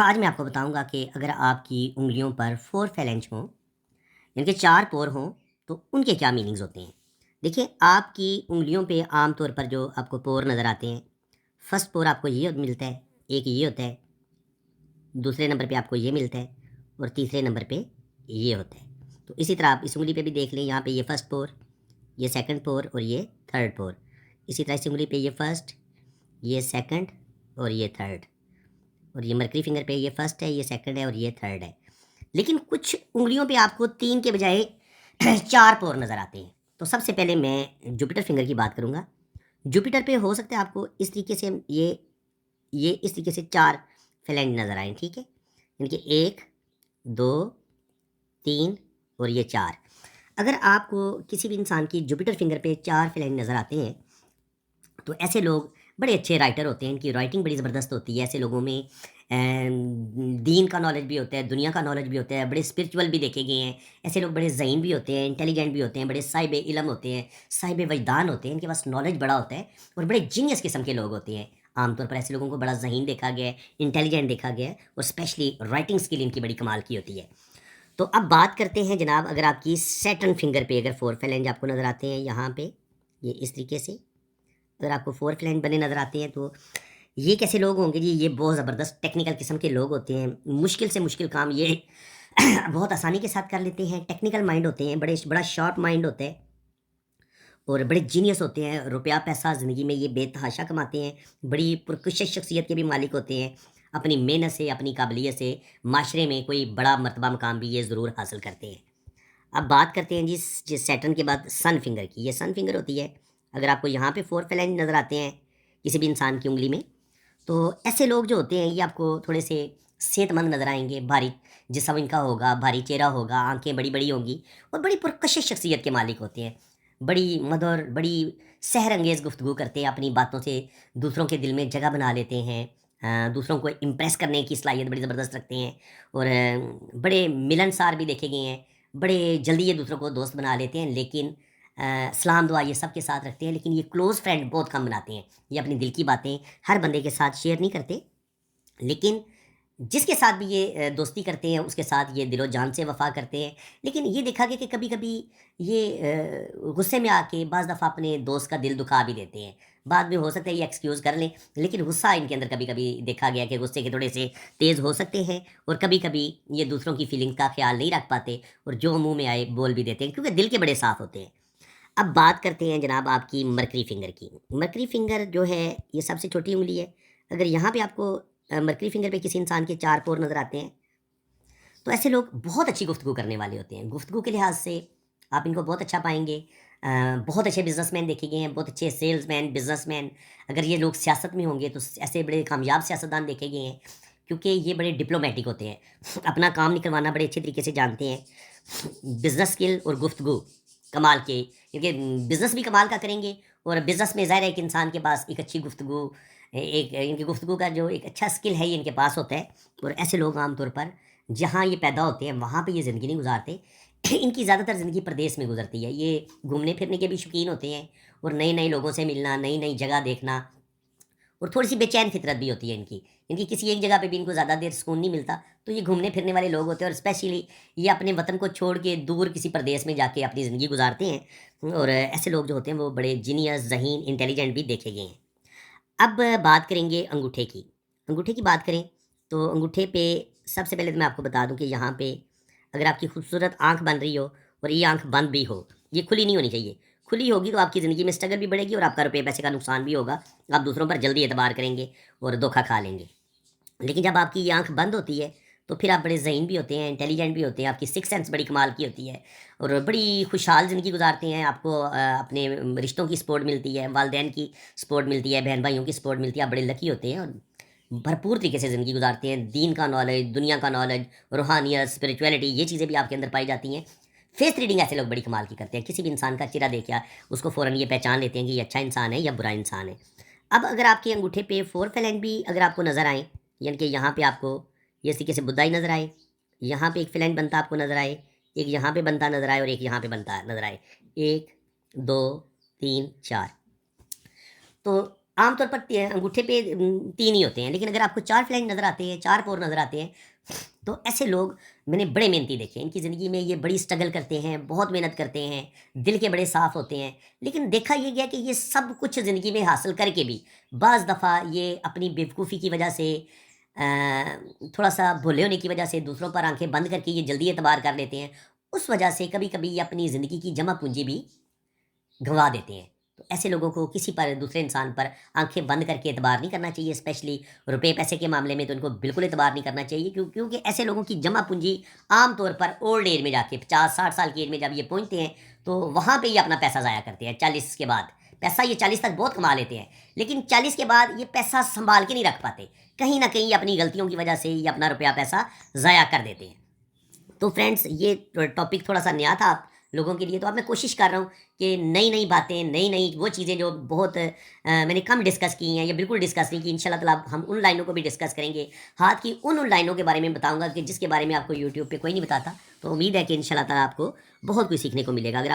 آج میں آپ کو بتاؤں گا کہ اگر آپ کی انگلیوں پر 4 فیلنج ہوں، یعنی کہ 4 پور ہوں، تو ان کے کیا میننگز ہوتے ہیں؟ دیکھیں، آپ کی انگلیوں پہ عام طور پر جو آپ کو پور نظر آتے ہیں، فرسٹ پور آپ کو یہ ملتا ہے، ایک یہ ہوتا ہے، دوسرے نمبر پہ آپ کو یہ ملتا ہے، اور تیسرے نمبر پہ یہ ہوتا ہے۔ تو اسی طرح آپ اس انگلی پہ بھی دیکھ لیں، یہاں پہ یہ فرسٹ پور، یہ سیکنڈ پور اور یہ تھرڈ پور۔ اسی طرح اس انگلی پہ یہ فرسٹ، یہ سیکنڈ اور یہ تھرڈ، اور یہ مرکری فنگر پہ یہ فرسٹ ہے، یہ سیکنڈ ہے اور یہ تھرڈ ہے۔ لیکن کچھ انگلیوں پہ آپ کو 3 کے بجائے 4 پور نظر آتے ہیں۔ تو سب سے پہلے میں جوپیٹر فنگر کی بات کروں گا۔ جوپیٹر پہ ہو سکتا ہے آپ کو اس طریقے سے یہ اس طریقے سے 4 فلینج نظر آئیں، ٹھیک ہے، یعنی کہ 1 2 3 اور یہ 4۔ اگر آپ کو کسی بھی انسان کی جوپیٹر فنگر پہ 4 فلینج نظر آتے ہیں تو ایسے لوگ بڑے اچھے رائٹر ہوتے ہیں، ان کی رائٹنگ بڑی زبردست ہوتی ہے۔ ایسے لوگوں میں دین کا نالج بھی ہوتا ہے، دنیا کا نالج بھی ہوتا ہے، بڑے اسپرچول بھی دیکھے گئے ہیں۔ ایسے لوگ بڑے ذہین بھی ہوتے ہیں، انٹیلیجنٹ بھی ہوتے ہیں، بڑے صاحب علم ہوتے ہیں، صاحب وجدان ہوتے ہیں، ان کے پاس نالج بڑا ہوتا ہے اور بڑے جینیس قسم کے لوگ ہوتے ہیں۔ عام طور پر ایسے لوگوں کو بڑا ذہین دیکھا گیا ہے، انٹیلیجنٹ دیکھا گیا ہے، اور اسپیشلی رائٹنگ اسکل ان کی بڑی کمال کی ہوتی ہے۔ تو اب بات کرتے ہیں جناب، اگر آپ کی سیٹرن فنگر پہ اگر 4 فلینج آپ کو نظر آتے ہیں، یہاں پہ یہ اس طریقے سے اگر آپ کو 4 فلینج بنے نظر آتے ہیں تو یہ کیسے لوگ ہوں گے جی؟ یہ بہت زبردست ٹیکنیکل قسم کے لوگ ہوتے ہیں، مشکل سے مشکل کام یہ بہت آسانی کے ساتھ کر لیتے ہیں، ٹیکنیکل مائنڈ ہوتے ہیں، بڑا شارپ مائنڈ ہوتا ہے اور بڑے جینیس ہوتے ہیں۔ روپیہ پیسہ زندگی میں یہ بے تحاشا کماتے ہیں، بڑی پرکشش شخصیت کے بھی مالک ہوتے ہیں۔ اپنی محنت سے، اپنی قابلیت سے معاشرے میں کوئی بڑا مرتبہ مقام بھی یہ ضرور حاصل کرتے ہیں۔ اب بات کرتے ہیں جی سیٹرن کے بعد سن فنگر کی۔ یہ سن فنگر ہوتی ہے، اگر آپ کو یہاں پہ 4 فلینج نظر آتے ہیں کسی بھی انسان کی انگلی میں، تو ایسے لوگ جو ہوتے ہیں یہ آپ کو تھوڑے سے صحت مند نظر آئیں گے، بھاری جسم ان کا ہوگا، بھاری چہرہ ہوگا، آنکھیں بڑی بڑی ہوں گی اور بڑی پرکشش شخصیت کے مالک ہوتے ہیں۔ بڑی مدر، بڑی سحر انگیز گفتگو کرتے ہیں، اپنی باتوں سے دوسروں کے دل میں جگہ بنا لیتے ہیں، دوسروں کو امپریس کرنے کی صلاحیت بڑی زبردست رکھتے ہیں، اور بڑے ملنسار بھی دیکھے گئے ہیں، بڑے جلدی یہ دوسروں کو دوست بنا لیتے ہیں، لیکن سلام دعا یہ سب کے ساتھ رکھتے ہیں، لیکن یہ کلوز فرینڈ بہت کم بناتے ہیں۔ یہ اپنی دل کی باتیں ہر بندے کے ساتھ شیئر نہیں کرتے، لیکن جس کے ساتھ بھی یہ دوستی کرتے ہیں اس کے ساتھ یہ دل و جان سے وفا کرتے ہیں۔ لیکن یہ دیکھا گیا کہ کبھی کبھی یہ غصے میں آ کے بعض دفعہ اپنے دوست کا دل دکھا بھی دیتے ہیں۔ بعد میں ہو سکتا ہے یہ ایکسکیوز کر لیں، لیکن غصہ ان کے اندر کبھی کبھی دیکھا گیا کہ غصے کے تھوڑے سے تیز ہو سکتے ہیں، اور کبھی کبھی یہ دوسروں کی فیلنگ کا خیال نہیں رکھ پاتے اور جو منہ میں آئے بول بھی دیتے ہیں، کیونکہ دل کے بڑے صاف ہوتے ہیں۔ اب بات کرتے ہیں جناب آپ کی مرکری فنگر کی۔ مرکری فنگر جو ہے یہ سب سے چھوٹی انگلی ہے۔ اگر یہاں پہ آپ کو مرکری فنگر پہ کسی انسان کے 4 پور نظر آتے ہیں تو ایسے لوگ بہت اچھی گفتگو کرنے والے ہوتے ہیں۔ گفتگو کے لحاظ سے آپ ان کو بہت اچھا پائیں گے۔ بہت اچھے بزنس مین دیکھے گئے ہیں، بہت اچھے سیلز مین، بزنس مین۔ اگر یہ لوگ سیاست میں ہوں گے تو ایسے بڑے کامیاب سیاستدان دیکھے گئے ہیں، کیونکہ یہ بڑے ڈپلومیٹک ہوتے ہیں، اپنا کام نکلوانا بڑے اچھے طریقے سے جانتے ہیں۔ بزنس اسکل اور گفتگو کمال کے، کیونکہ بزنس بھی کمال کا کریں گے، اور بزنس میں ظاہر ہے کہ انسان کے پاس ایک اچھی گفتگو، ایک ان کی گفتگو کا جو ایک اچھا اسکل ہے یہ ان کے پاس ہوتا ہے۔ اور ایسے لوگ عام طور پر جہاں یہ پیدا ہوتے ہیں وہاں پہ یہ زندگی نہیں گزارتے، ان کی زیادہ تر زندگی پردیس میں گزرتی ہے۔ یہ گھومنے پھرنے کے بھی شوقین ہوتے ہیں، اور نئے نئے لوگوں سے ملنا، نئی نئی جگہ دیکھنا، اور تھوڑی سی بے چین فطرت بھی ہوتی ہے ان کی کسی ایک جگہ پہ بھی ان کو زیادہ دیر سکون نہیں ملتا، تو یہ گھومنے پھرنے والے لوگ ہوتے ہیں، اور اسپیشلی یہ اپنے وطن کو چھوڑ کے دور کسی پردیس میں جا کے اپنی زندگی گزارتے ہیں، اور ایسے لوگ جو ہوتے ہیں وہ بڑے جینیس، ذہین، انٹیلیجنٹ بھی دیکھے گئے ہیں۔ اب بات کریں گے انگوٹھے کی۔ انگوٹھے کی بات کریں تو انگوٹھے پہ سب سے پہلے تو میں آپ کو بتا دوں کہ یہاں پہ اگر آپ کی خوبصورت آنکھ بن رہی ہو اور یہ آنکھ بند بھی ہو، یہ کھلی نہیں ہونی چاہیے۔ کھلی ہوگی تو آپ کی زندگی میں اسٹرگل بھی بڑھے گی اور آپ کا روپے پیسے کا نقصان بھی ہوگا، آپ دوسروں پر جلدی اعتبار کریں گے اور دھوکہ کھا لیں گے۔ لیکن جب آپ کی یہ آنکھ بند ہوتی ہے تو پھر آپ بڑے ذہین بھی ہوتے ہیں، انٹیلیجنٹ بھی ہوتے ہیں، آپ کی سکس سینس بڑی کمال کی ہوتی ہے اور بڑی خوشحال زندگی گزارتے ہیں۔ آپ کو اپنے رشتوں کی سپورٹ ملتی ہے، والدین کی سپورٹ ملتی ہے، بہن بھائیوں کی سپورٹ ملتی ہے، آپ بڑے لکی ہوتے ہیں اور بھرپور طریقے سے زندگی گزارتے ہیں۔ دین کا نالج، دنیا کا نالج، روحانیت، اسپریچولیٹی، یہ چیزیں بھی آپ کے اندر پائی جاتی ہیں۔ فیس ریڈنگ ایسے لوگ بڑی کمال کی کرتے ہیں، کسی بھی انسان کا چہرہ دیکھا اس کو فوراً یہ پہچان لیتے ہیں کہ یہ اچھا انسان ہے یا برا انسان ہے۔ اب اگر آپ کے انگوٹھے پہ 4 فلینج بھی اگر آپ کو نظر آئیں، یعنی کہ یہاں پہ آپ کو یہ طریقے سے بدھائی نظر آئے، یہاں پہ ایک فلینج بنتا آپ کو نظر آئے، ایک یہاں پہ بنتا نظر آئے اور ایک یہاں پہ بنتا نظر آئے، 1 2 3 4، تو عام طور پر انگوٹھے پہ 3 ہی ہوتے ہیں، لیکن اگر آپ کو 4 فلینج نظر آتے ہیں، 4 پور نظر آتے ہیں، تو ایسے لوگ میں نے بڑے محنتی دیکھے ہیں، ان کی زندگی میں یہ بڑی اسٹرگل کرتے ہیں، بہت محنت کرتے ہیں، دل کے بڑے صاف ہوتے ہیں، لیکن دیکھا یہ گیا کہ یہ سب کچھ زندگی میں حاصل کر کے بھی بعض دفعہ یہ اپنی بیوقوفی کی وجہ سے تھوڑا سا بھولے ہونے کی وجہ سے دوسروں پر آنکھیں بند کر کے یہ جلدی اعتبار کر لیتے ہیں، اس وجہ سے کبھی کبھی یہ اپنی زندگی کی جمع پونجی بھی گنوا دیتے ہیں۔ تو ایسے لوگوں کو کسی پر دوسرے انسان پر آنکھیں بند کر کے اعتبار نہیں کرنا چاہیے، اسپیشلی روپے پیسے کے معاملے میں تو ان کو بالکل اعتبار نہیں کرنا چاہیے، کیونکہ ایسے لوگوں کی جمع پونجی عام طور پر اولڈ ایج میں جا کے 50-60 سال کی ایج میں جب یہ پہنچتے ہیں تو وہاں پہ یہ اپنا پیسہ ضائع کرتے ہیں 40 کے بعد۔ پیسہ یہ 40 تک بہت کما لیتے ہیں، لیکن 40 کے بعد یہ پیسہ سنبھال کے نہیں رکھ پاتے، کہیں نہ کہیں اپنی غلطیوں کی وجہ سے یہ اپنا روپیہ پیسہ ضائع کر دیتے ہیں۔ تو فرینڈس یہ ٹاپک تھوڑا سا نیا تھا آپ لوگوں کے لیے، تو اب میں کوشش کر رہا ہوں کہ نئی نئی باتیں، نئی نئی وہ چیزیں جو بہت میں نے کم ڈسکس کی ہیں یا بالکل ڈسکس نہیں کی، انشاءاللہ تعالیٰ ہم ان لائنوں کو بھی ڈسکس کریں گے، ہاتھ کی ان لائنوں کے بارے میں بتاؤں گا کہ جس کے بارے میں آپ کو یوٹیوب پہ کوئی نہیں بتاتا۔ تو امید ہے کہ انشاءاللہ تعالیٰ آپ کو بہت کچھ سیکھنے کو ملے گا۔ اگر